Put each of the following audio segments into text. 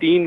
3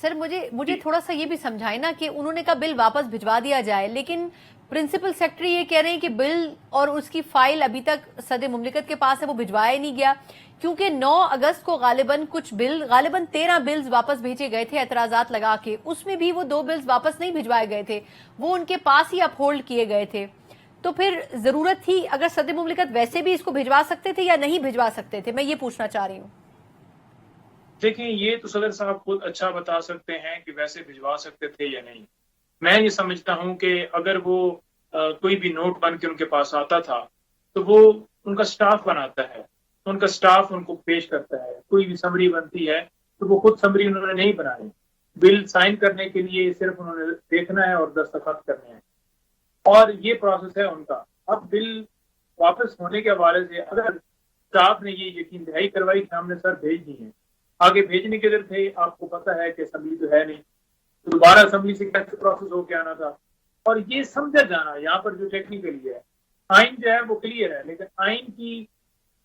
سر مجھے تھوڑا سا یہ بھی سمجھائیں نا کہ انہوں نے کہا بل واپس بھجوا دیا جائے، لیکن پرنسپل سیکرٹری یہ کہہ رہے ہیں کہ بل اور اس کی فائل ابھی تک صدر مملکت کے پاس ہے، وہ بھجوایا ہی نہیں گیا، کیونکہ 9 اگست کو غالباً 13 بلز واپس بھیجے گئے تھے اعتراضات لگا کے، اس میں بھی وہ 2 بلز واپس نہیں بھجوائے گئے تھے، وہ ان کے پاس ہی اپ ہولڈ کیے گئے تھے۔ تو پھر ضرورت تھی، اگر صدر مملکت ویسے بھی اس کو بھجوا سکتے تھے یا نہیں بھجوا سکتے تھے، میں یہ پوچھنا چاہ رہی ہوں۔ دیکھیں یہ تو صدر صاحب خود اچھا بتا سکتے ہیں کہ ویسے بھجوا سکتے تھے یا نہیں۔ میں یہ سمجھتا ہوں کہ اگر وہ کوئی بھی نوٹ بن کے ان کے پاس آتا تھا تو وہ ان کا سٹاف بناتا ہے، ان کا سٹاف ان کو پیش کرتا ہے، کوئی بھی سمری بنتی ہے تو وہ خود سمری انہوں نے نہیں بنائی، بل سائن کرنے کے لیے صرف انہوں نے دیکھنا ہے اور دستخط کرنے ہیں، اور یہ پروسیس ہے ان کا۔ اب بل واپس ہونے کے حوالے سے اگر سٹاف نے یہ یقین دہائی کروائی کہ ہم نے سر بھیج دی ہیں، آگے بھیجنے کے در تھے، آپ کو پتہ ہے کہ اسمبلی تو ہے نہیں، تو دوبارہ اسمبلی سے کیسے پروسیس ہو کے آنا تھا، اور یہ سمجھا جانا یہاں پر جو ٹیکنیکلی ہے، آئین جو ہے وہ کلیئر ہے، لیکن آئین کی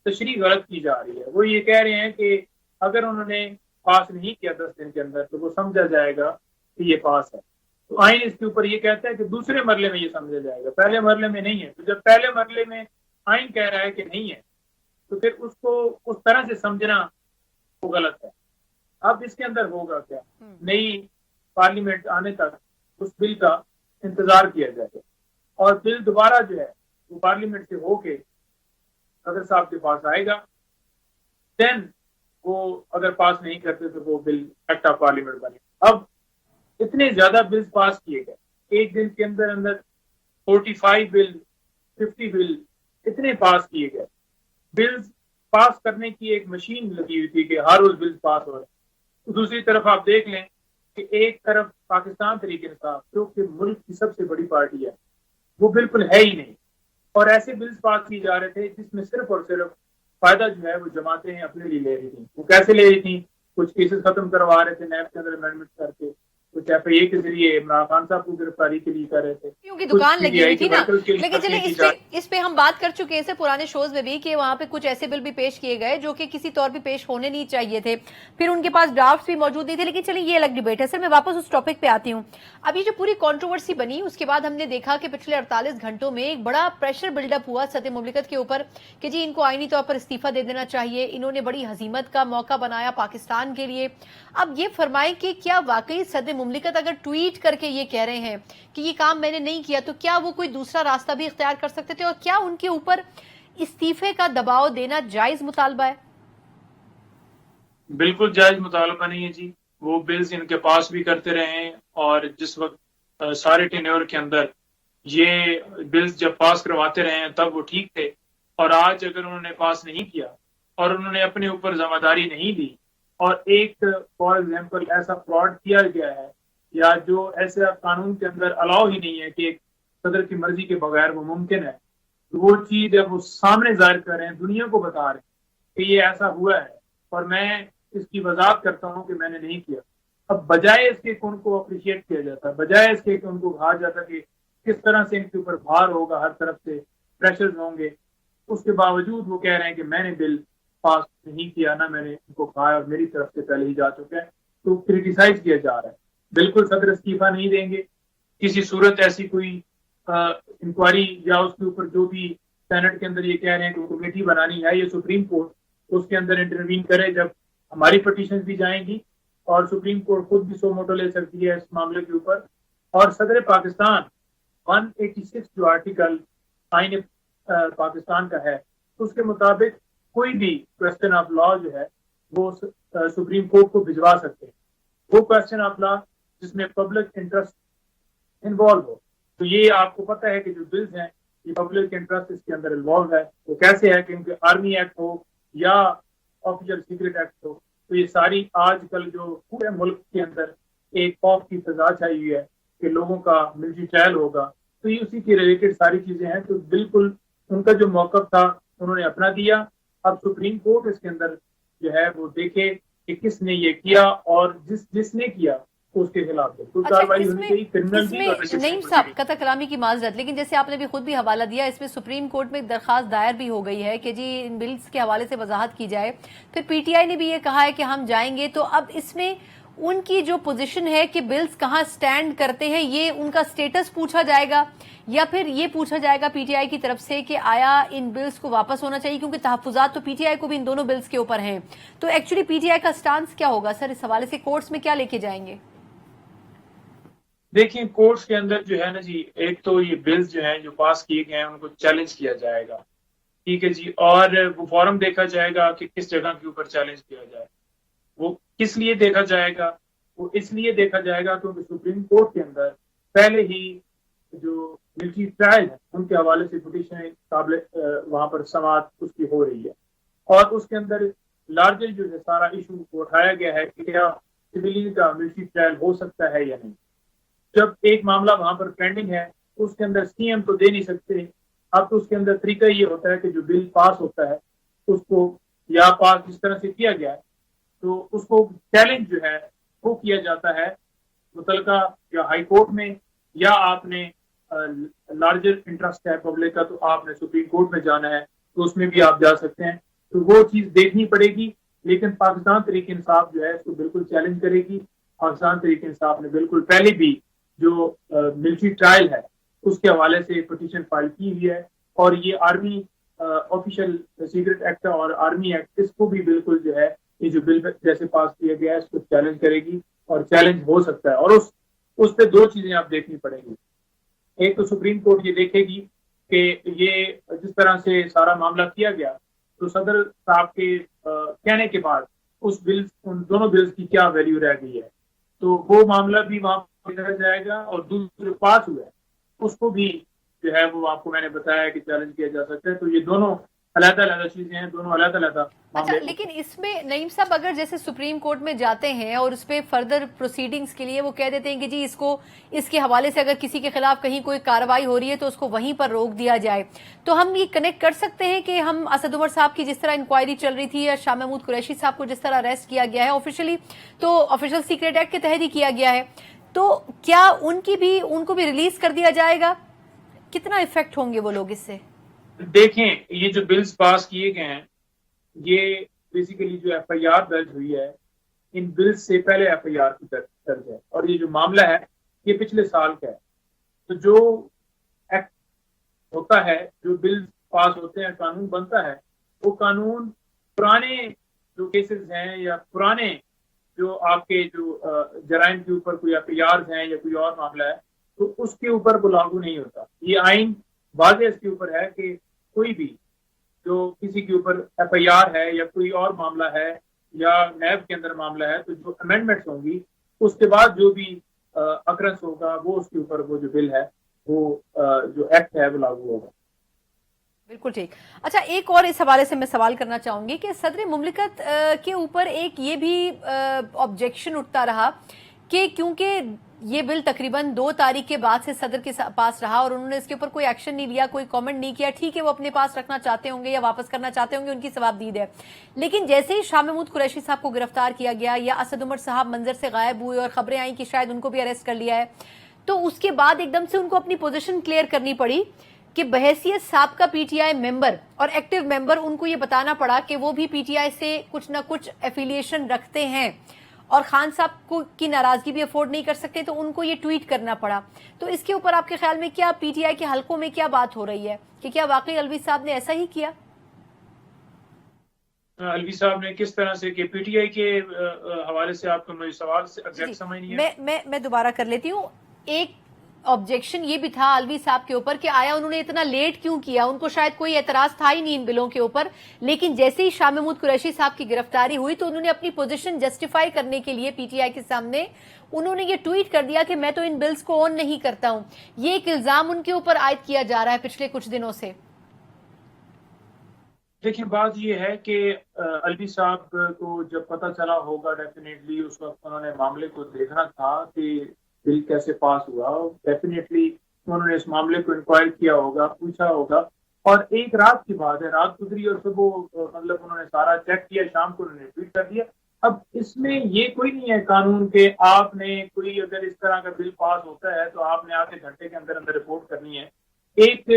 تشریح غلط کی جا رہی ہے۔ وہ یہ کہہ رہے ہیں کہ اگر انہوں نے پاس نہیں کیا 10 دن کے اندر تو وہ سمجھا جائے گا کہ یہ پاس ہے، تو آئین اس کے اوپر یہ کہتا ہے کہ دوسرے مرحلے میں یہ سمجھا جائے گا، پہلے مرحلے میں نہیں ہے۔ تو جب پہلے مرحلے میں آئین کہہ رہا ہے کہ نہیں ہے تو پھر اس کو اس طرح سے سمجھنا وہ غلط ہے۔ اب اس کے اندر ہوگا کیا، نئی پارلیمنٹ آنے تک اس بل کا انتظار کیا جائے، اور بل دوبارہ جو ہے وہ پارلیمنٹ سے ہو کے صدر صاحب کے پاس آئے گا، دین وہ اگر پاس نہیں کرتے تو وہ بل ایکٹ آف پارلیمنٹ بنے۔ اب اتنے زیادہ بلز پاس کیے گئے ایک دن کے اندر 45 بل 50 بل اتنے پاس کیے گئے، بلز پاس کرنے کی ایک مشین لگی ہوئی تھی کہ ہر روز بلز پاس ہو رہے ہیں۔ دوسری طرف آپ دیکھ لیں کہ ایک طرف پاکستان تحریک انصاف جو کہ ملک کی سب سے بڑی پارٹی ہے وہ بالکل ہے ہی نہیں، اور ایسے بلز پاس کیے جا رہے تھے جس میں صرف اور صرف فائدہ جو ہے وہ جماعتیں اپنے لیے لے رہی تھیں۔ وہ کیسے لے رہی تھیں؟ کچھ کیسز ختم کروا رہے تھے نیب کے اندر امینڈمنٹ کر کے، کچھ ایف اے کے ذریعے عمران خان صاحب کو گرفتاری کے لیے کر رہے تھے، کیونکہ دکان لگی ہوئی تھی نا۔ لیکن چلیں لیکن اس پہ ہم بات کر چکے ہیں پرانے شوز میں بھی کہ وہاں پہ کچھ ایسے بل بھی پیش کیے گئے جو کہ کسی طور پہ پیش ہونے نہیں چاہیے تھے، پھر ان کے پاس ڈرافٹس بھی موجود نہیں تھے، لیکن چلیں یہ الگ ڈیبیٹ ہے۔ سر میں واپس اس ٹاپک پہ آتی ہوں۔ اب یہ جو پوری کنٹروورسی بنی اس کے بعد ہم نے دیکھا کہ پچھلے 48 گھنٹوں میں ایک بڑا پریشر بلڈ اپ ہوا صدر مملکت کے اوپر کہ جی ان کو آئینی طور پر استعفیٰ دے دینا چاہیے، انہوں نے بڑی ہزیمت کا موقع بنایا پاکستان کے لیے۔ اب یہ فرمائیں کہ کیا واقعی صدر مملکت اگر ٹویٹ کر کے یہ کہہ رہے ہیں کہ یہ کام میں نے نہیں کیا تو کیا وہ کوئی دوسرا راستہ بھی اختیار کر سکتے تھے، اور کیا ان کے اوپر استعفے کا دباؤ دینا جائز مطالبہ ہے؟ بالکل جائز مطالبہ نہیں ہے جی، وہ بلز ان کے پاس بھی کرتے رہے ہیں، اور جس وقت سارے ٹینیور کے اندر یہ بلز جب پاس کرواتے رہے ہیں تب وہ ٹھیک تھے، اور آج اگر انہوں نے پاس نہیں کیا اور انہوں نے اپنے اوپر ذمہ داری نہیں لی، اور ایک فار ایگزامپل ایسا فراڈ کیا گیا ہے یا جو ایسا قانون کے اندر الاؤ ہی نہیں ہے کہ ایک صدر کی مرضی کے بغیر وہ ممکن ہے، تو وہ چیز جب وہ سامنے ظاہر کر رہے ہیں، دنیا کو بتا رہے ہیں کہ یہ ایسا ہوا ہے اور میں اس کی وضاحت کرتا ہوں کہ میں نے نہیں کیا، اب بجائے اس کے کہ ان کو اپریشیٹ کیا جاتا، بجائے اس کے کہ ان کو کہا جاتا کہ کس طرح سے ان کے اوپر بھار ہوگا، ہر طرف سے پریشرز ہوں گے، اس کے باوجود وہ کہہ رہے ہیں کہ میں نے بل پاس نہیں کیا، نہ میں نے ان کو کہا، اور میری طرف سے پہلے ہی جا چکا ہے، تو کریٹیسائز کیا جا رہا ہے۔ بالکل صدر استعفیٰ نہیں دیں گے، کسی صورت ایسی کوئی انکوائری یا اس کے اوپر جو بھی سینٹ کے اندر یہ کہہ رہے ہیں کہ کمیٹی بنانی ہے، یہ سپریم کورٹ اس کے اندر انٹروین کرے جب ہماری پٹیشنز بھی جائیں گی، اور سپریم کورٹ خود بھی سو موٹو لے سکتی ہے اس معاملے کے اوپر، اور صدر پاکستان 186 جو آرٹیکل آئین پاکستان کا ہے اس کے مطابق کوئی بھی کویسچن آف لا جو ہے وہ سپریم کورٹ کو بھجوا سکتے ہیں، وہ کویسچن آف لا جس میں پبلک انٹرسٹ انوالو ہو۔ تو یہ آپ کو پتہ ہے کہ جو بلز ہیں یہ پبلک انٹرسٹ اس کے اندر انوالو ہے، وہ کیسے ہے کہ ان کے آرمی ایکٹ ہو یا آفیشل سیکرٹ ایکٹ ہو، تو یہ ساری آج کل جو پورے ملک کے اندر ایک خوف کی فضا چھائی ہوئی ہے کہ لوگوں کا ملٹری ٹرائل ہوگا، تو یہ اسی کے ریلیٹڈ ساری چیزیں ہیں۔ تو بالکل ان کا جو موقف تھا انہوں نے اپنا دیا، اب سپریم کورٹ اس کے اندر جو ہے وہ دیکھے کہ کس نے یہ کیا، اور جس نے کیا اس کے خلاف کارروائی ہونی چاہیے، کرمنل بھی اور نہیں صاحب قطع کلامی کی معذرت، لیکن جیسے آپ نے بھی خود بھی حوالہ دیا، اس میں سپریم کورٹ میں ایک درخواست دائر بھی ہو گئی ہے کہ جی ان بلز کے حوالے سے وضاحت کی جائے، پھر پی ٹی آئی نے بھی یہ کہا ہے کہ ہم جائیں گے، تو اب اس میں ان کی جو پوزیشن ہے کہ بلز کہاں سٹینڈ کرتے ہیں یہ ان کا سٹیٹس پوچھا جائے گا یا پھر یہ پوچھا جائے گا پی ٹی آئی کی طرف سے کہ آیا ان بلز کو واپس ہونا چاہیے، کیونکہ تحفظات تو پی ٹی آئی کو بھی ان دونوں بلز کے اوپر ہیں. تو ایکچولی پی ٹی آئی کا سٹانس کیا ہوگا سر اس حوالے سے، کورٹس میں کیا لے کے جائیں گے؟ دیکھیں کورٹس کے اندر جو ہے نا جی، ایک تو یہ بلز جو ہیں جو پاس کیے گئے ہیں ان کو چیلنج کیا جائے گا، ٹھیک ہے جی، اور وہ فورم دیکھا جائے گا کہ کس جگہ کے اوپر چیلنج کیا جائے. وہ کس لیے دیکھا جائے گا؟ وہ اس لیے دیکھا جائے گا کیونکہ سپریم کورٹ کے اندر پہلے ہی جو ملٹری ٹرائل ہے ان کے حوالے سے پٹیشن قابل وہاں پر سماعت اس کی ہو رہی ہے، اور اس کے اندر لارجر جو ہے سارا ایشو کو اٹھایا گیا ہے کہ کیا سویلین کا ملٹری ٹرائل ہو سکتا ہے یا نہیں. جب ایک معاملہ وہاں پر پینڈنگ ہے اس کے اندر سی ایم تو دے نہیں سکتے. اب تو اس کے اندر طریقہ یہ ہوتا ہے کہ جو بل پاس ہوتا ہے اس کو یا پاس جس طرح سے کیا گیا ہے تو اس کو چیلنج جو ہے وہ کیا جاتا ہے متعلقہ یا ہائی کورٹ میں، یا آپ نے لارجر انٹرسٹ ہے پبلک کا تو آپ نے سپریم کورٹ میں جانا ہے تو اس میں بھی آپ جا سکتے ہیں. تو وہ چیز دیکھنی پڑے گی، لیکن پاکستان تحریک انصاف جو ہے اس کو بالکل چیلنج کرے گی. پاکستان تحریک انصاف نے بالکل پہلے بھی جو ملٹری ٹرائل ہے اس کے حوالے سے پٹیشن فائل کی ہوئی ہے، اور یہ آرمی آفیشیل سیکرٹ ایکٹ اور آرمی ایکٹ اس کو بھی بالکل جو ہے یہ جو بل جیسے پاس کیا گیا ہے اس کو چیلنج کرے گی، اور چیلنج ہو سکتا ہے. اور اس پہ دو چیزیں آپ دیکھنی پڑیں گی. ایک تو سپریم کورٹ یہ دیکھے گی کہ یہ جس طرح سے سارا معاملہ کیا گیا تو صدر صاحب کے کہنے کے بعد اس بل ان دونوں بلز کی کیا ویلیو رہ گئی ہے، تو وہ معاملہ بھی وہاں دیکھا جائے گا. اور دوسرے پاس ہوا ہے اس کو بھی جو ہے وہ آپ کو میں نے بتایا کہ چیلنج کیا جا سکتا ہے. تو یہ دونوں علیحدہ علیحدہ چیزیں ہیں، دونوں علیحدہ علیحدہ. اچھا لیکن اس میں نعیم صاحب اگر جیسے سپریم کورٹ میں جاتے ہیں اور اس پہ فردر پروسیڈنگز کے لیے وہ کہہ دیتے ہیں کہ جی اس کے حوالے سے اگر کسی کے خلاف کہیں کوئی کارروائی ہو رہی ہے تو اس کو وہیں پر روک دیا جائے، تو ہم یہ کنیکٹ کر سکتے ہیں کہ ہم اسد عمر صاحب کی جس طرح انکوائری چل رہی تھی یا شاہ محمود قریشی صاحب کو جس طرح اریسٹ کیا گیا ہے آفیشلی، تو آفیشل سیکرٹ ایکٹ کے تحت ہی کیا گیا ہے، تو کیا ان کو بھی ریلیز کر دیا جائے گا؟ کتنا افیکٹ ہوں گے وہ لوگ اس سے؟ دیکھیں یہ جو بلز پاس کیے گئے ہیں یہ بیسیکلی جو ایف آئی آر درج ہوئی ہے ان بلز سے پہلے ایف آئی آر کی درج ہے، اور یہ جو معاملہ ہے یہ پچھلے سال کا ہے. تو جو ایکٹ ہوتا ہے، جو بلز پاس ہوتے ہیں، قانون بنتا ہے، وہ قانون پرانے جو کیسز ہیں یا پرانے جو آپ کے جو جرائم کے اوپر کوئی ایف آئی آر ہیں یا کوئی اور معاملہ ہے تو اس کے اوپر وہ لاگو نہیں ہوتا. یہ آئین واضح اس کے اوپر ہے کہ کوئی بھی جو کسی کے اوپر ایف آئی آر ہے یا کوئی اور معاملہ ہے یا نیب کے اندر معاملہ ہے تو جو امینڈمنٹس ہوں گی اس کے بعد جو بھی اکرنس ہوگا وہ اس کے اوپر وہ جو بل ہے وہ جو ایکٹ ہے وہ لاگو ہوگا. بالکل ٹھیک. اچھا ایک اور اس حوالے سے میں سوال کرنا چاہوں گی کہ صدر مملکت کے اوپر ایک یہ بھی آبجیکشن اٹھتا رہا کہ کیونکہ یہ بل تقریباً 2 تاریخ کے بعد سے صدر کے پاس رہا اور انہوں نے اس کے اوپر کوئی ایکشن نہیں لیا، کوئی کامنٹ نہیں کیا، ٹھیک ہے وہ اپنے پاس رکھنا چاہتے ہوں گے یا واپس کرنا چاہتے ہوں گے، ان کی ثوابدید ہے. لیکن جیسے ہی شاہ محمود قریشی صاحب کو گرفتار کیا گیا یا اسد عمر صاحب منظر سے غائب ہوئے اور خبریں آئیں کہ شاید ان کو بھی اریسٹ کر لیا ہے، تو اس کے بعد ایک دم سے ان کو اپنی پوزیشن کلیئر کرنی پڑی کہ بحیثیت سابقہ پی ٹی آئی ممبر اور ایکٹیو ممبر ان کو یہ بتانا پڑا کہ وہ بھی پی ٹی آئی سے کچھ نہ کچھ ایفیلیشن رکھتے ہیں اور خان صاحب کی ناراضگی بھی افورڈ نہیں کر سکتے تو ان کو یہ ٹویٹ کرنا پڑا. تو اس کے اوپر آپ کے خیال میں کیا پی ٹی آئی کے حلقوں میں کیا بات ہو رہی ہے کہ کیا واقعی الوی صاحب نے ایسا ہی کیا؟ الوی صاحب نے کس طرح سے کہ پی ٹی آئی کے حوالے سے آپ کو میری سوال سے ایگزیکٹ سمجھ نہیں ہے. میں دوبارہ کر لیتی ہوں. ایک آبجیکشن یہ بھی تھا الوی صاحب کے اوپر کہ آیا انہوں نے اتنا لیٹ کیوں کیا، ان کو شاید کوئی اعتراض تھا ہی نہیں ان بلوں کے اوپر، لیکن جیسے ہی شاہ محمود قریشی صاحب کی گرفتاری ہوئی تو انہوں نے اپنی پوزیشن جسٹیفائی کرنے کے لیے پی ٹی آئی کے سامنے انہوں نے یہ ٹویٹ کر دیا کہ میں تو ان بلز کو آن نہیں کرتا ہوں. یہ ایک الزام ان کے اوپر عائد کیا جا رہا ہے پچھلے کچھ دنوں سے. دیکھیں بات یہ ہے کہ الوی صاحب کو جب پتہ چلا ہوگا ڈیفینیٹلی اس وقت انہوں نے معاملے کو دیکھنا تھا کہ بل کیسے پاس ہوا، ڈیفینیٹلی انہوں نے اس معاملے کو انکوائر کیا ہوگا، پوچھا ہوگا. اور ایک رات کی بات ہے، رات گزری اور صبح مطلب انہوں نے سارا چیک کیا، شام کو انہوں نے ٹویٹ کر دیا. اب اس میں یہ کوئی نہیں ہے قانون کہ آپ نے کوئی اگر اس طرح کا بل پاس ہوتا ہے تو آپ نے آدھے گھنٹے کے اندر اندر رپورٹ کرنی ہے. ایک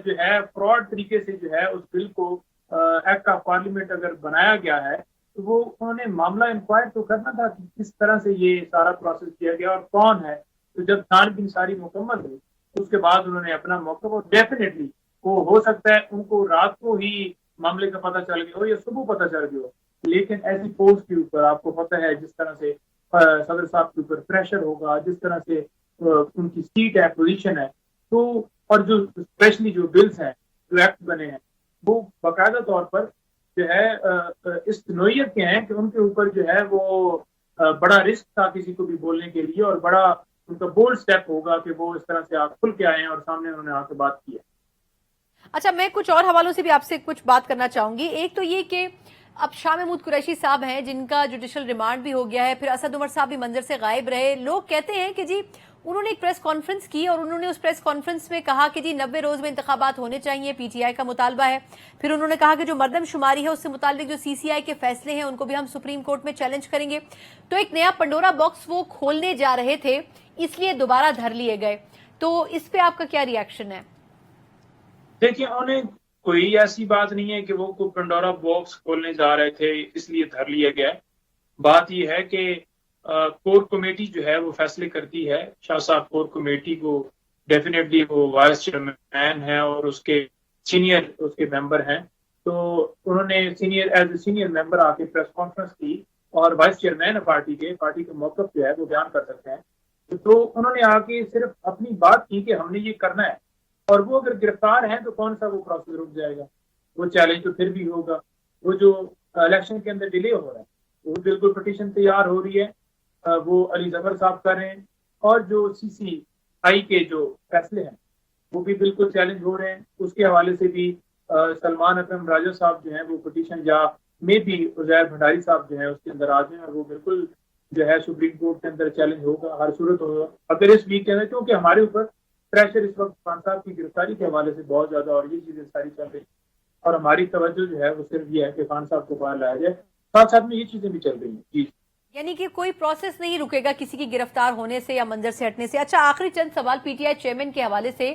جو ہے فراڈ طریقے سے جو ہے اس بل کو ایکٹ آف پارلیمنٹ اگر بنایا گیا ہے تو وہ انہوں نے معاملہ انکوائر تو کرنا تھا کہ کس طرح سے یہ سارا پروسیس کیا گیا اور کون ہے. تو جب چھان بین ساری مکمل ہوئی اس کے بعد انہوں نے اپنا موقف، اور ڈیفینیٹلی وہ ہو سکتا ہے ان کو رات کو ہی معاملے کا پتہ چل گیا ہو یا صبح پتہ چل گیا ہو، لیکن ایسی پوسٹ کے اوپر آپ کو پتہ ہے جس طرح سے صدر صاحب کے اوپر پریشر ہوگا، جس طرح سے ان کی سیٹ ہے، پوزیشن ہے، تو اور جو اسپیشلی جو بلز ہیں، جو ایکٹ بنے ہیں، وہ باقاعدہ طور پر جو ہے اس نوعیت کے ہیں کہ ان کے اوپر جو ہے وہ بڑا رسک تھا کسی کو بھی بولنے کے لیے، اور بڑا ان کا بولڈ سٹیپ ہوگا کہ وہ اس طرح سے آپ کھل کے آئے ہیں اور سامنے انہوں نے آ کے بات کی ہے. اچھا، میں کچھ اور حوالوں سے بھی آپ سے کچھ بات کرنا چاہوں گی. ایک تو یہ کہ اب شاہ محمود قریشی صاحب ہیں جن کا جوڈیشل ریمانڈ بھی ہو گیا ہے، پھر اسد عمر صاحب بھی منظر سے غائب رہے. لوگ کہتے ہیں کہ جی انہوں نے ایک پریس کانفرنس کی اور انہوں نے اس پریس کانفرنس میں کہا کہ جی 90 روز میں انتخابات ہونے چاہیے، پی ٹی آئی کا مطالبہ ہے. پھر انہوں نے کہا کہ جو مردم شماری ہے اس سے متعلق جو سی سی آئی کے فیصلے ہیں ان کو بھی ہم سپریم کورٹ میں چیلنج کریں گے. تو ایک نیا پنڈورا باکس وہ کھولنے جا رہے تھے، اس لیے دوبارہ دھر لیے گئے. تو اس پہ آپ کا کیا ریئیکشن ہے؟ دیکھیے، انہیں کوئی ایسی بات نہیں ہے کہ وہ کوئی پنڈورا باکس کھولنے جا رہے تھے اس لیے دھر لیا گیا. بات یہ ہے کہ کور کمیٹی جو ہے وہ فیصلے کرتی ہے. شاہ صاحب کور کمیٹی کو ڈیفینیٹلی وہ وائس چیئرمین ہیں اور اس کے سینئر اس کے ممبر ہیں. تو انہوں نے ایز اے سینئر ممبر آ کے پریس کانفرنس کی اور وائس چیئرمین پارٹی کا موقف جو ہے وہ بیان کر سکتے ہیں. تو انہوں نے آ کے صرف اپنی بات کی کہ ہم نے یہ کرنا ہے، اور وہ اگر گرفتار ہیں تو کون سا وہ پروسیس رک جائے گا. وہ چیلنج تو پھر بھی ہوگا. وہ جو الیکشن کے اندر ڈیلے ہو رہا ہے وہ بالکل پٹیشن تیار ہو رہی ہے، وہ علی ظفر صاحب کر رہے ہیں، اور جو سی سی آئی کے جو فیصلے ہیں وہ بھی بالکل چیلنج ہو رہے ہیں. اس کے حوالے سے بھی سلمان اکرم راجہ صاحب جو ہیں وہ پٹیشن یا میں بھی عزیر بھنڈاری صاحب جو ہیں اس کے اندر آ جائیں، اور وہ بالکل جو ہے سپریم کورٹ کے اندر چیلنج ہوگا ہر صورت ہوگا اگر اس ویک کے اندر، کیونکہ ہمارے اوپر پریشر اس وقت خان صاحب کی گرفتاری کے حوالے سے بہت زیادہ اور یہ چیزیں ساری چل رہی، اور ہماری توجہ جو ہے وہ صرف یہ ہے کہ خان صاحب کو باہر لایا جائے. ساتھ ساتھ میں یہ چیزیں بھی چل رہی ہیں. جی، یعنی کہ کوئی پروسیس نہیں رکے گا کسی کی گرفتار ہونے سے یا منظر سے ہٹنے سے. اچھا، آخری چند سوال پی ٹی آئی چیئرمین کے حوالے سے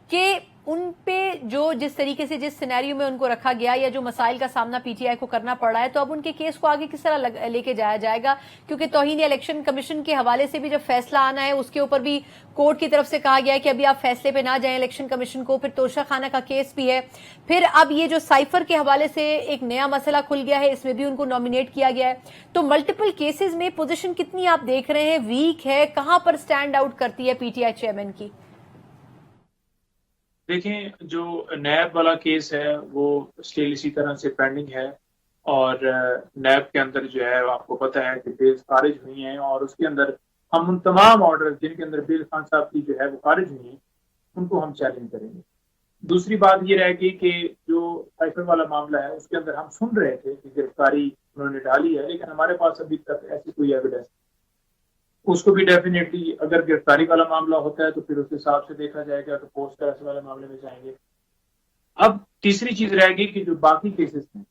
کہ ان پہ جو جس طریقے سے جس سینیریو میں ان کو رکھا گیا یا جو مسائل کا سامنا پی ٹی آئی کو کرنا پڑ رہا ہے، تو اب ان کے کیس کو آگے کس طرح لے کے جایا جائے گا؟ کیونکہ توہین الیکشن کمیشن کے حوالے سے بھی جب فیصلہ آنا ہے اس کے اوپر بھی کورٹ کی طرف سے کہا گیا ہے کہ ابھی آپ فیصلے پہ نہ جائیں الیکشن کمیشن کو. پھر توشہ خانہ کا کیس بھی ہے. پھر اب یہ جو سائفر کے حوالے سے ایک نیا مسئلہ کھل گیا ہے، اس میں بھی ان کو نامینیٹ کیا گیا ہے. تو ملٹیپل کیسز میں پوزیشن کتنی آپ دیکھ رہے ہیں ویک ہے؟ کہاں پر سٹینڈ آؤٹ کرتی ہے پی ٹی آئی چیئرمین کی؟ دیکھیں، جو نیب والا کیس ہے وہ اسٹل اسی طرح سے پینڈنگ ہے، اور نیب کے اندر جو ہے آپ کو پتہ ہے کہ بیل خارج ہوئی ہیں، اور اس کے اندر ہم ان تمام آرڈر جن کے اندر بیل خان صاحب کی جو ہے وہ خارج ہوئی ہیں ان کو ہم چیلنج کریں گے. دوسری بات یہ رہے گی کہ جو سائفر والا معاملہ ہے اس کے اندر ہم سن رہے تھے کہ گرفتاری انہوں نے ڈالی ہے، لیکن ہمارے پاس ابھی تک ایسی کوئی ایویڈنس، اس کو بھی ڈیفینیٹلی اگر گرفتاری والا معاملہ ہوتا ہے تو پھر اس حساب سے دیکھا جائے گا، تو پوسٹ کیس والے معاملے میں جائیں گے. اب تیسری چیز رہے گی کہ جو باقی کیسز ہیں،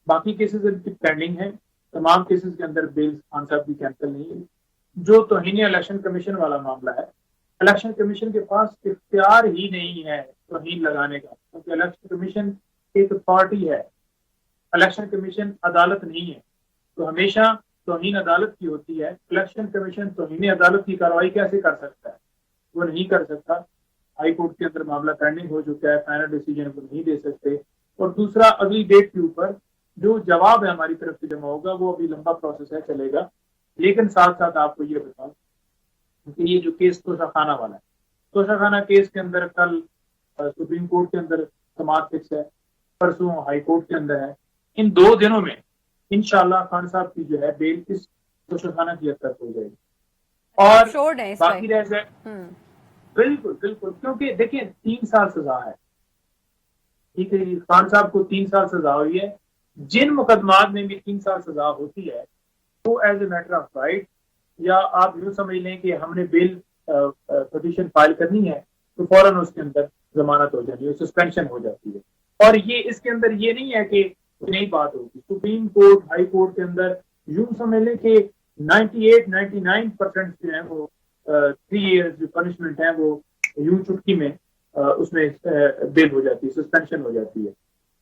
باقی کیسز پینڈنگ ہیں. تمام کیسز کے اندر بیل خان صاحب بھی کینسل نہیں ہے. جو توہین الیکشن کمیشن والا معاملہ ہے، الیکشن کمیشن کے پاس اختیار ہی نہیں ہے توہین لگانے کا، کیونکہ الیکشن کمیشن ایک پارٹی ہے، الیکشن کمیشن عدالت نہیں ہے. تو ہمیشہ توہین عدالت کی ہوتی ہے. الیکشن کمیشن توہین عدالت کی کارروائی کیسے کر سکتا ہے؟ وہ نہیں کر سکتا. ہائی کورٹ کے اندر معاملہ پینڈنگ ہو چکا ہے، فائنل ڈیسیجن کو نہیں دے سکتے. اور دوسرا، اگلی ڈیٹ کے اوپر جو جواب ہے ہماری طرف سے جمع ہوگا وہ ابھی لمبا پروسیس ہے، چلے گا. لیکن ساتھ ساتھ آپ کو یہ بتاؤں کہ یہ جو کیس توشہ خانہ والا ہے، توشہ خانہ کیس کے اندر کل سپریم کورٹ کے اندر سماعت فکس ہے، پرسوں ہائی کورٹ کے اندر ہے. ان 2 دنوں میں انشاءاللہ خان صاحب کی جو ہے بیل اس توشہ خانہ کی حد تک ہو جائے گی. اور باقی رہ جائے بالکل بالکل، کیونکہ دیکھیں 3 سال سزا ہے، ٹھیک ہے. خان صاحب کو 3 سال سزا ہوئی ہے. جن مقدمات میں بھی 3 سال سزا ہوتی ہے وہ as a matter of right, یا آپ یوں سمجھ لیں کہ ہم نے بیل پٹیشن فائل کرنی ہے تو فوراً اس کے اندر ضمانت ہو جاتی ہے، سسپینشن ہو جاتی ہے. اور یہ اس کے اندر یہ نہیں ہے کہ نئی بات ہوگی. سپریم کورٹ، ہائی کورٹ کے اندر یوں سمجھ لیں کہ 98-99% جو ہیں وہ 3 ایئرز جو پنشمنٹ ہیں وہ یوں چٹکی میں اس میں بیل ہو جاتی ہے، سسپینشن ہو جاتی ہے.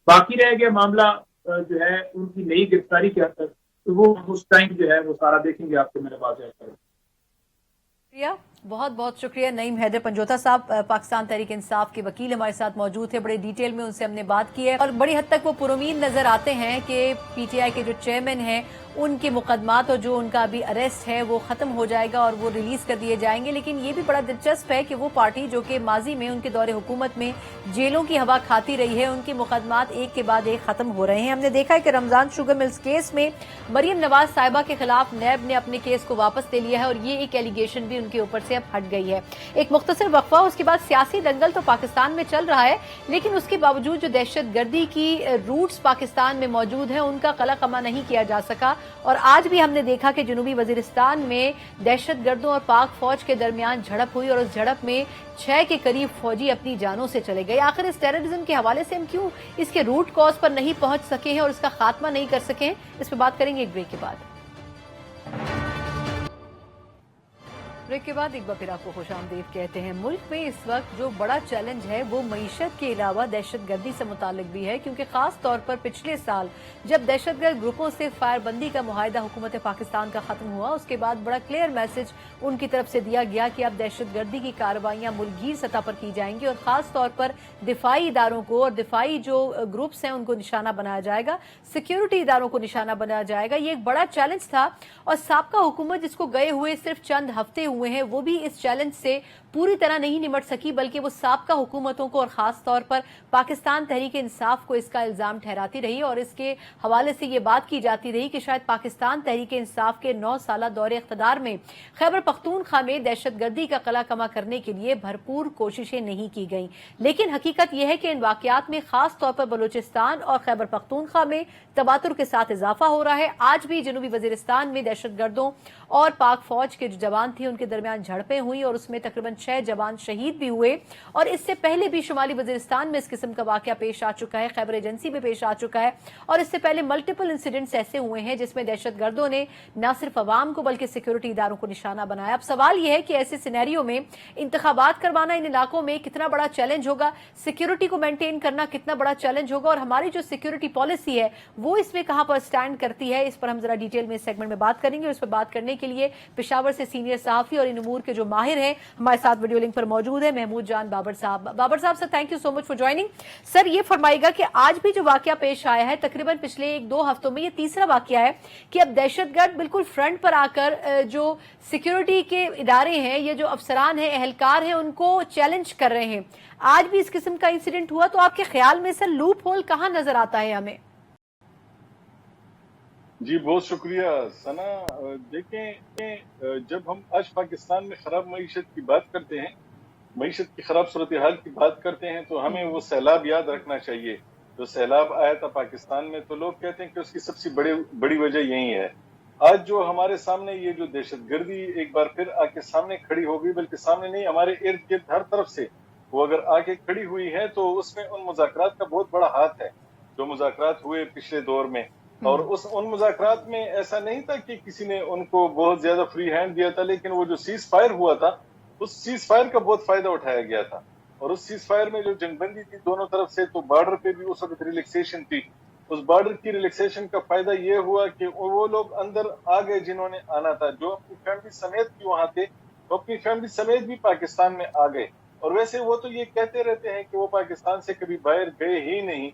باقی رہ گیا معاملہ جو ہے ان کی نئی گرفتاری کے حد تک. تو وہ اس ٹائم جو ہے وہ سارا دیکھیں گے، آپ کو میرے بات جائے شکریہ، بہت بہت شکریہ نعیم حیدر پنجوتا صاحب، پاکستان تحریک انصاف کے وکیل ہمارے ساتھ موجود تھے، بڑے ڈیٹیل میں ان سے ہم نے بات کی ہے اور بڑی حد تک وہ پرامید نظر آتے ہیں کہ پی ٹی آئی کے جو چیئرمین ہیں ان کے مقدمات اور جو ان کا ابھی اریسٹ ہے وہ ختم ہو جائے گا اور وہ ریلیز کر دیے جائیں گے، لیکن یہ بھی بڑا دلچسپ ہے کہ وہ پارٹی جو کہ ماضی میں ان کے دور حکومت میں جیلوں کی ہوا کھاتی رہی ہے، ان کے مقدمات ایک کے بعد ایک ختم ہو رہے ہیں۔ ہم نے دیکھا ہے کہ رمضان شوگر ملز کیس میں مریم نواز صاحبہ کے خلاف نیب نے اپنے کیس کو واپس لے لیا ہے اور یہ ایک ایلیگیشن بھی ان کے اوپر سے اب ہٹ گئی ہے۔ ایک مختصر وقفہ، اس کے بعد سیاسی دنگل تو پاکستان میں چل رہا ہے، لیکن اس کے باوجود جو دہشت گردی کی روٹس پاکستان میں موجود ہیں ان کا قلع قمع نہیں کیا جا سکا، اور آج بھی ہم نے دیکھا کہ جنوبی وزیرستان میں دہشت گردوں اور پاک فوج کے درمیان جھڑپ ہوئی اور اس جھڑپ میں 6 کے قریب فوجی اپنی جانوں سے چلے گئے۔ آخر اس ٹیررزم کے حوالے سے ہم کیوں اس کے روٹ کاز پر نہیں پہنچ سکے ہیں اور اس کا خاتمہ نہیں کر سکے ہیں، اس پہ بات کریں گے ایک بریک کے بعد۔ بریک کے بعد ایک بار پھر آپ کو خوش آمدید کہتے ہیں۔ ملک میں اس وقت جو بڑا چیلنج ہے وہ معیشت کے علاوہ دہشت گردی سے متعلق بھی ہے، کیونکہ خاص طور پر پچھلے سال جب دہشت گرد گروپوں سے فائر بندی کا معاہدہ حکومت پاکستان کا ختم ہوا، اس کے بعد بڑا کلیئر میسج ان کی طرف سے دیا گیا کہ اب دہشت گردی کی کارروائیاں ملک گیر سطح پر کی جائیں گی اور خاص طور پر دفاعی اداروں کو اور دفاعی جو گروپس ہیں ان کو نشانہ بنایا جائے گا، سیکیورٹی اداروں کو نشانہ بنایا جائے گا۔ یہ ایک بڑا چیلنج تھا اور سابقہ حکومت جس کو گئے ہوئے صرف چند ہفتے ہوئے ہیں وہ بھی اس چیلنج سے پوری طرح نہیں نمٹ سکی، بلکہ وہ سابقہ حکومتوں کو اور خاص طور پر پاکستان تحریک انصاف کو اس کا الزام ٹھہراتی رہی اور اس کے حوالے سے یہ بات کی جاتی رہی کہ شاید پاکستان تحریک انصاف کے 9 سالہ دور اقتدار میں خیبر پختونخوا میں دہشت گردی کا قلع قمع کرنے کے لیے بھرپور کوششیں نہیں کی گئیں، لیکن حقیقت یہ ہے کہ ان واقعات میں خاص طور پر بلوچستان اور خیبر پختونخوا میں تواتر کے ساتھ اضافہ ہو رہا ہے۔ آج بھی جنوبی وزیرستان میں دہشت گردوں اور پاک فوج کے جو جوان تھے ان کے درمیان جھڑپیں ہوئی اور اس میں تقریباً 6 جوان شہید بھی ہوئے، اور اس سے پہلے بھی شمالی وزیرستان میں اس قسم کا واقعہ پیش آ چکا ہے، خیبر ایجنسی میں پیش آ چکا ہے، اور اس سے پہلے ملٹیپل انسیڈنٹس ایسے ہوئے ہیں جس میں دہشت گردوں نے نہ صرف عوام کو بلکہ سیکیورٹی اداروں کو نشانہ بنایا۔ اب سوال یہ ہے کہ ایسے سینیریو میں انتخابات کروانا ان علاقوں میں کتنا بڑا چیلنج ہوگا، سیکیورٹی کو مینٹین کرنا کتنا بڑا چیلنج ہوگا، اور ہماری جو سیکیورٹی پالیسی ہے وہ اس میں کہاں پر سٹینڈ کرتی ہے، اس پر ہم ذرا ڈیٹیل میں اس سیگمنٹ میں بات کریں گے۔ اور اس پر بات کرنے کے لیے پشاور سے سینئر صحافی اور ان امور کے جو ماہر ہیں ہمارے ساتھ ویڈیو لنک پر موجود ہے، محمود جان بابر صاحب۔ بابر صاحب sir, thank you so much for joining. Sir یہ فرمائے گا کہ آج بھی جو واقعہ پیش آیا ہے تقریباً پچھلے 1-2 ہفتوں میں یہ تیسرا واقعہ ہے کہ اب دہشت گرد بالکل فرنٹ پر آ کر جو سیکیورٹی کے ادارے ہیں، یہ جو افسران ہیں، اہلکار ہیں، ان کو چیلنج کر رہے ہیں۔ آج بھی اس قسم کا انسیڈنٹ ہوا تو آپ کے خیال میں سر لوپ ہول کہاں نظر آتا ہے ہمیں؟ جی بہت شکریہ ثنا۔ دیکھیں، جب ہم آج پاکستان میں خراب معیشت کی بات کرتے ہیں، معیشت کی خراب صورتحال کی بات کرتے ہیں، تو ہمیں وہ سیلاب یاد رکھنا چاہیے جو سیلاب آیا تھا پاکستان میں۔ تو لوگ کہتے ہیں کہ اس کی سب سے بڑی وجہ یہی ہے۔ آج جو ہمارے سامنے یہ جو دہشت گردی ایک بار پھر آ کے سامنے کھڑی ہو گئی، بلکہ سامنے نہیں، ہمارے ارد گرد ہر طرف سے وہ اگر آ کے کھڑی ہوئی ہے تو اس میں ان مذاکرات کا بہت بڑا ہاتھ ہے جو مذاکرات ہوئے پچھلے دور میں۔ اور ان مذاکرات میں ایسا نہیں تھا کہ کسی نے ان کو بہت زیادہ فری ہینڈ دیا تھا، لیکن وہ جو سیز فائر ہوا تھا اس سیز فائر کا بہت فائدہ اٹھایا گیا تھا، اور اس سیز فائر میں جو جنگ بندی تھی دونوں طرف سے، تو بارڈر پہ بھی اس وقت ریلیکسیشن تھی۔ اس بارڈر کی ریلیکسیشن کا فائدہ یہ ہوا کہ وہ لوگ اندر آ گئے جنہوں نے آنا تھا، جو اپنی فیملی سمیت بھی وہاں تھے، وہ اپنی فیملی سمیت بھی پاکستان میں آ گئے۔ اور ویسے وہ تو یہ کہتے رہتے ہیں کہ وہ پاکستان سے کبھی باہر گئے ہی نہیں،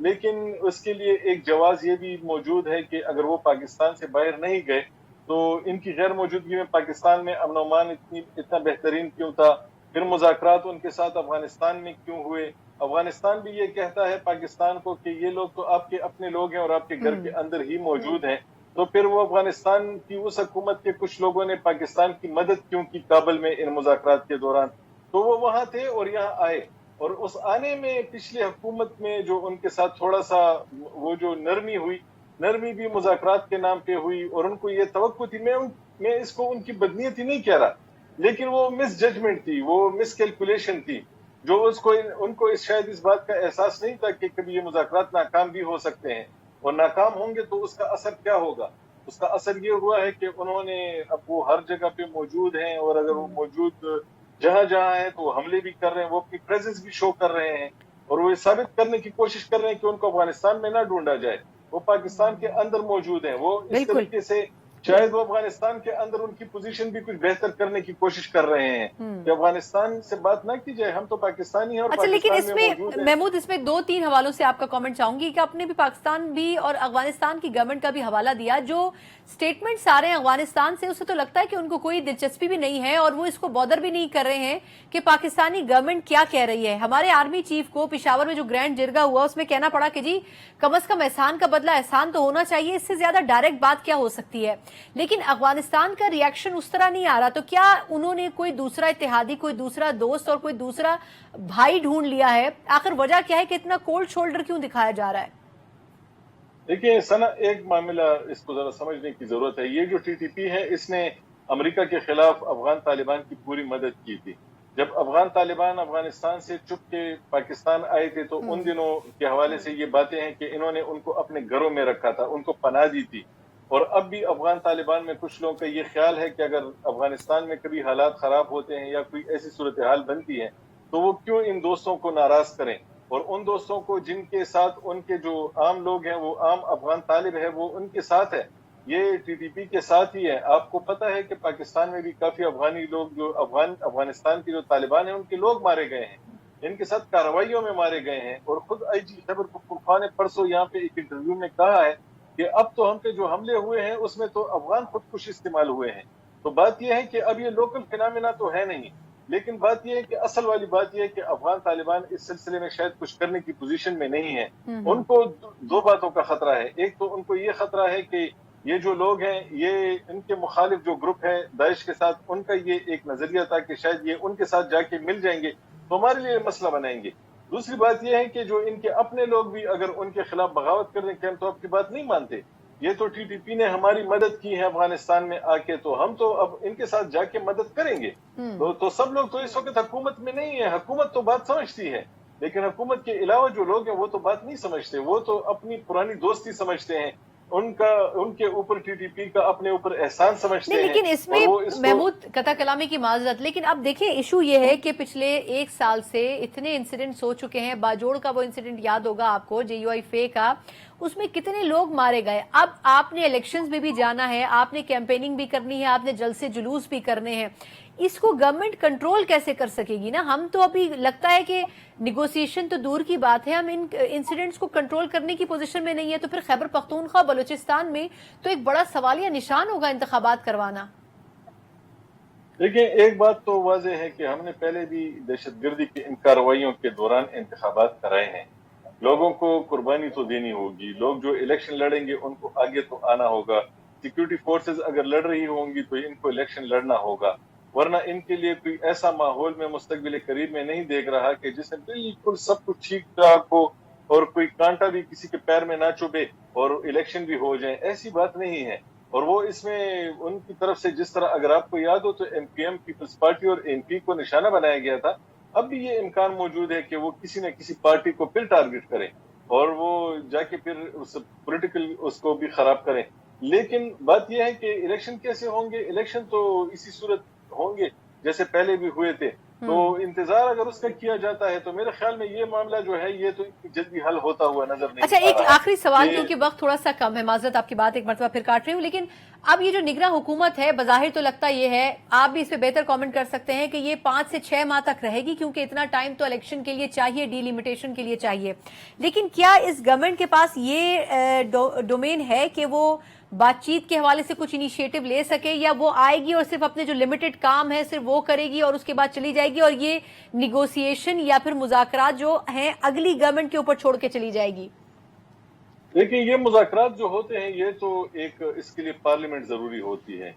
لیکن اس کے لیے ایک جواز یہ بھی موجود ہے کہ اگر وہ پاکستان سے باہر نہیں گئے تو ان کی غیر موجودگی میں پاکستان میں امن و امان اتنا بہترین کیوں تھا، پھر مذاکرات ان کے ساتھ افغانستان میں کیوں ہوئے۔ افغانستان بھی یہ کہتا ہے پاکستان کو کہ یہ لوگ تو آپ کے اپنے لوگ ہیں اور آپ کے گھر کے اندر ہی موجود ہیں، تو پھر وہ افغانستان کی اس حکومت کے کچھ لوگوں نے پاکستان کی مدد کیوں کی کابل میں ان مذاکرات کے دوران؟ تو وہ وہاں تھے اور یہاں آئے، اور اس آنے میں پچھلے حکومت میں جو ان کے ساتھ تھوڑا سا وہ جو نرمی ہوئی، نرمی بھی مذاکرات کے نام پہ ہوئی، اور ان کو یہ توقع تھی، میں اس کو ان کی بدنیتی نہیں کہہ رہا، لیکن وہ مس ججمنٹ تھی، وہ مس کیلکولیشن تھی، جو ان کو شاید اس بات کا احساس نہیں تھا کہ کبھی یہ مذاکرات ناکام بھی ہو سکتے ہیں، اور ناکام ہوں گے تو اس کا اثر کیا ہوگا۔ اس کا اثر یہ ہوا ہے کہ انہوں نے اب وہ ہر جگہ پہ موجود ہیں، اور اگر وہ موجود جہاں جہاں ہیں تو وہ حملے بھی کر رہے ہیں، وہ اپنی پریزنس بھی شو کر رہے ہیں، اور وہ ثابت کرنے کی کوشش کر رہے ہیں کہ ان کو افغانستان میں نہ ڈھونڈا جائے۔ وہ پاکستان کے اندر موجود ہیں. وہ اس طریقے سے شاید وہ افغانستان کے اندر ان کی پوزیشن بھی کچھ بہتر کرنے کی کوشش کر رہے ہیں کہ افغانستان سے بات نہ کی جائے, ہم تو پاکستانی ہیں اور اچھا, لیکن پاکستان اس میں میں موجود ہیں. محمود, اس میں 2-3 حوالوں سے آپ کا کامنٹ چاہوں گی کہ آپ نے بھی پاکستان بھی اور افغانستان کی گورنمنٹ کا بھی حوالہ دیا. جو سٹیٹمنٹس آ رہے ہیں افغانستان سے, اس سے تو لگتا ہے کہ ان کو کوئی دلچسپی بھی نہیں ہے اور وہ اس کو بادر بھی نہیں کر رہے ہیں کہ پاکستانی گورنمنٹ کیا کہہ رہی ہے. ہمارے آرمی چیف کو پشاور میں جو گرینڈ جرگہ ہوا اس میں کہنا پڑا کہ جی کم از کم احسان کا بدلہ احسان تو ہونا چاہیے, اس سے زیادہ ڈائریکٹ بات کیا ہو سکتی ہے. لیکن افغانستان کا ریئیکشن اس طرح نہیں آ رہا, تو کیا انہوں نے کوئی دوسرا اتحادی, کوئی دوسرا دوست اور کوئی دوسرا بھائی ڈھونڈ لیا ہے؟ آخر وجہ کیا ہے کہ اتنا کولڈ شولڈر کیوں دکھایا جا رہا ہے؟ دیکھیں سنا, ایک معاملہ اس کو ذرا سمجھنے کی ضرورت ہے. یہ جو ٹی ٹی پی ہے اس نے امریکہ کے خلاف افغان طالبان کی پوری مدد کی تھی. جب افغان طالبان افغانستان سے چپ کے پاکستان آئے تھے تو ان دنوں کے حوالے سے یہ باتیں ہیں کہ انہوں نے ان کو اپنے گھروں میں رکھا تھا, ان کو پناہ دی تھی. اور اب بھی افغان طالبان میں کچھ لوگوں کا یہ خیال ہے کہ اگر افغانستان میں کبھی حالات خراب ہوتے ہیں یا کوئی ایسی صورتحال بنتی ہے تو وہ کیوں ان دوستوں کو ناراض کریں, اور ان دوستوں کو جن کے ساتھ ان کے جو عام لوگ ہیں, وہ عام افغان طالب ہے, وہ ان کے ساتھ ہے. یہ ٹی ٹی پی کے ساتھ ہی ہے. آپ کو پتہ ہے کہ پاکستان میں بھی کافی افغانی لوگ جو افغانستان کے جو طالبان ہیں ان کے لوگ مارے گئے ہیں, ان کے ساتھ کارروائیوں میں مارے گئے ہیں. اور خود آئی جی خیبر پختونخوا نے پرسوں یہاں پہ ایک انٹرویو میں کہا ہے کہ اب تو ہم پہ جو حملے ہوئے ہیں اس میں تو افغان خودکش استعمال ہوئے ہیں. تو بات یہ ہے کہ اب یہ لوکل فنامنا تو ہے نہیں, لیکن بات یہ ہے کہ اصل والی بات یہ ہے کہ افغان طالبان اس سلسلے میں شاید کچھ کرنے کی پوزیشن میں نہیں ہے. ان کو 2 باتوں کا خطرہ ہے. ایک تو ان کو یہ خطرہ ہے کہ یہ جو لوگ ہیں, یہ ان کے مخالف جو گروپ ہے داعش کے ساتھ, ان کا یہ ایک نظریہ تھا کہ شاید یہ ان کے ساتھ جا کے مل جائیں گے تو ہمارے لیے مسئلہ بنائیں گے. دوسری بات یہ ہے کہ جو ان کے اپنے لوگ بھی اگر ان کے خلاف بغاوت کرنے کے, ہم تو آپ کی بات نہیں مانتے, یہ تو ٹی ٹی پی نے ہماری مدد کی ہے افغانستان میں آ کے, تو ہم تو اب ان کے ساتھ جا کے مدد کریں گے. تو سب لوگ تو اس وقت حکومت میں نہیں ہے. حکومت تو بات سمجھتی ہے, لیکن حکومت کے علاوہ جو لوگ ہیں وہ تو بات نہیں سمجھتے. وہ تو اپنی پرانی دوستی سمجھتے ہیں, ان کے اوپر ٹی ٹی پی کا اپنے اوپر احسان سمجھتے ہیں. لیکن اس میں محمود قطع کلامی کی معذرت, لیکن اب دیکھیں ایشو یہ ہے کہ پچھلے 1 سال سے اتنے انسیڈنٹس ہو چکے ہیں. باجوڑ کا وہ انسیڈنٹ یاد ہوگا آپ کو, جے یو آئی فے کا, اس میں کتنے لوگ مارے گئے. اب آپ نے الیکشنز میں بھی جانا ہے, آپ نے کیمپیننگ بھی کرنی ہے, آپ نے جلسے جلوس بھی کرنے ہیں. اس کو گورنمنٹ کنٹرول کیسے کر سکے گی نا؟ ہم تو ابھی لگتا ہے کہ نیگوسیشن تو دور کی بات ہے, ہم ان انسیڈنٹس کو کنٹرول کرنے کی پوزیشن میں نہیں ہے. تو پھر خیبر پختونخوا بلوچستان میں تو ایک بڑا سوالیہ نشان ہوگا انتخابات کروانا. دیکھیں ایک بات تو واضح ہے کہ ہم نے پہلے بھی دہشت گردی کی ان کارروائیوں کے دوران انتخابات کرائے ہیں. لوگوں کو قربانی تو دینی ہوگی, لوگ جو الیکشن لڑیں گے ان کو آگے تو آنا ہوگا. سیکیورٹی فورسز اگر لڑ رہی ہوں گی تو ان کو الیکشن لڑنا ہوگا, ورنہ ان کے لیے کوئی ایسا ماحول میں مستقبل قریب میں نہیں دیکھ رہا کہ جس میں بالکل سب کچھ ٹھیک ٹھاک ہو اور کوئی کانٹا بھی کسی کے پیر میں نہ چبھے اور الیکشن بھی ہو جائیں. ایسی بات نہیں ہے. اور وہ اس میں ان کی طرف سے جس طرح اگر آپ کو یاد ہو تو M P M Peoples Party اور این پی کو نشانہ بنایا گیا تھا, اب بھی یہ امکان موجود ہے کہ وہ کسی نہ کسی پارٹی کو پھر ٹارگٹ کریں اور وہ جا کے پھر پولیٹیکل اس کو بھی خراب کریں. لیکن بات یہ ہے کہ الیکشن کیسے ہوں گے؟ الیکشن تو اسی صورت ہوں گے جیسے پہلے بھی ہوئے تھے. تو انتظار اگر اس کا کیا جاتا ہے تو میرے خیال میں یہ معاملہ جو ہے یہ تو جلدی حل ہوتا ہوا نظر نہیں. اچھا, ایک آخری سوال, کیونکہ وقت تھوڑا سا کم ہے, معذرت آپ کی بات ایک مرتبہ پھر کاٹ رہی ہوں, لیکن اب یہ جو نگراں حکومت ہے بظاہر تو لگتا یہ ہے, آپ بھی اس پہ بہتر کامنٹ کر سکتے ہیں, کہ یہ 5 سے 6 ماہ تک رہے گی, کیونکہ اتنا ٹائم تو الیکشن کے لیے چاہیے, ڈی لیمیٹیشن کے لیے چاہیے. لیکن کیا اس گورنمنٹ کے پاس یہ ڈومین ہے کہ وہ بات چیت کے حوالے سے کچھ انیشیٹو لے سکے, یا وہ آئے گی اور صرف اپنے جو لمیٹڈ کام ہے صرف وہ کرے گی اور اس کے بعد چلی جائے گی, اور یہ نیگوسیشن یا پھر مذاکرات جو ہیں اگلی گورنمنٹ کے اوپر چھوڑ کے چلی جائے گی؟ دیکھیں یہ مذاکرات جو ہوتے ہیں یہ تو ایک اس کے لیے پارلیمنٹ ضروری ہوتی ہے.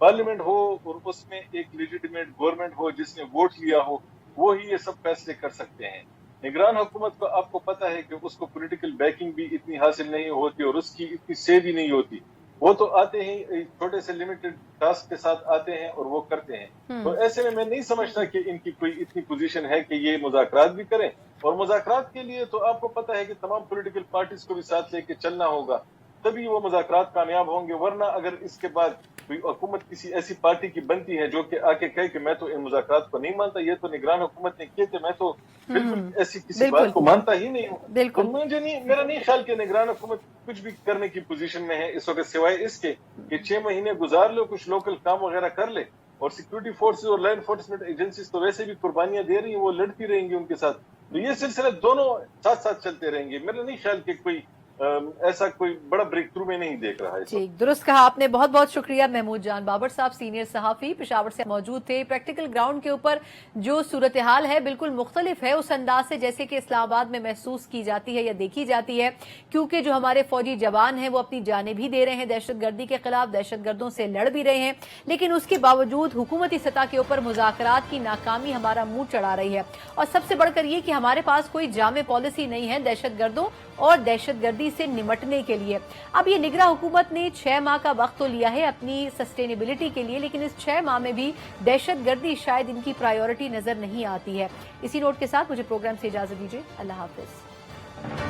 پارلیمنٹ ہو اور اس میں ایک لیجیٹیمیٹ گورنمنٹ ہو جس نے ووٹ لیا ہو, وہی یہ سب فیصلے کر سکتے ہیں. نگران حکومت کو آپ کو پتہ ہے کہ اس کو پولیٹیکل بیکنگ بھی اتنی حاصل نہیں ہوتی اور اس کی اتنی سے بھی نہیں ہوتی. وہ تو آتے ہیں چھوٹے سے لمیٹڈ ٹاسک کے ساتھ آتے ہیں اور وہ کرتے ہیں. تو ایسے میں نہیں سمجھتا کہ ان کی کوئی اتنی پوزیشن ہے کہ یہ مذاکرات بھی کریں. اور مذاکرات کے لیے تو آپ کو پتہ ہے کہ تمام پولیٹیکل پارٹیز کو بھی ساتھ لے کے چلنا ہوگا, تبھی وہ مذاکرات کامیاب ہوں گے. ورنہ اگر اس کے بعد کوئی حکومت کسی ایسی پارٹی کی بنتی ہے جو کہ آ کے کہے کہ میں تو ان مذاکرات کو نہیں مانتا، یہ تو نگران حکومت نے کیے تھے، میں تو بالکل ایسی کسی بات کو مانتا ہی نہیں ہوں. بالکل میرا نہیں خیال کہ نگران حکومت کچھ بھی کرنے کی پوزیشن میں ہے اس وقت، سوائے اس کے کہ 6 مہینے گزار لو، کچھ لوکل کام وغیرہ کر لے. اور سیکورٹی فورسز اور لا انفورسمنٹ ایجنسیز تو ویسے بھی قربانیاں دے رہی ہیں، وہ لڑتی رہیں گی ان کے ساتھ. تو یہ سلسلہ دونوں ساتھ ساتھ چلتے رہیں گے. میرا نہیں خیال کہ کوئی ایسا کوئی بڑا بریک تھرو میں نہیں دیکھ رہا ہے. ٹھیک، درست کہا آپ نے. بہت بہت شکریہ محمود جان بابر صاحب، سینئر صحافی پشاور سے موجود تھے. پریکٹیکل گراؤنڈ کے اوپر جو صورتحال ہے بالکل مختلف ہے اس انداز سے جیسے کہ اسلام آباد میں محسوس کی جاتی ہے یا دیکھی جاتی ہے، کیونکہ جو ہمارے فوجی جوان ہیں وہ اپنی جانیں بھی دے رہے ہیں دہشت گردی کے خلاف، دہشت گردوں سے لڑ بھی رہے ہیں، لیکن اس کے باوجود حکومتی سطح کے اوپر مذاکرات کی ناکامی ہمارا منہ چڑھا رہی ہے. اور سب سے بڑھ کر یہ کہ ہمارے پاس کوئی جامع پالیسی نہیں ہے دہشت گردوں اور دہشت گردی سے نمٹنے کے لیے. اب یہ نگراں حکومت نے 6 ماہ کا وقت تو لیا ہے اپنی سسٹینیبلٹی کے لیے، لیکن اس 6 ماہ میں بھی دہشت گردی شاید ان کی پرائیورٹی نظر نہیں آتی ہے. اسی نوٹ کے ساتھ مجھے پروگرام سے اجازت دیجیے. اللہ حافظ.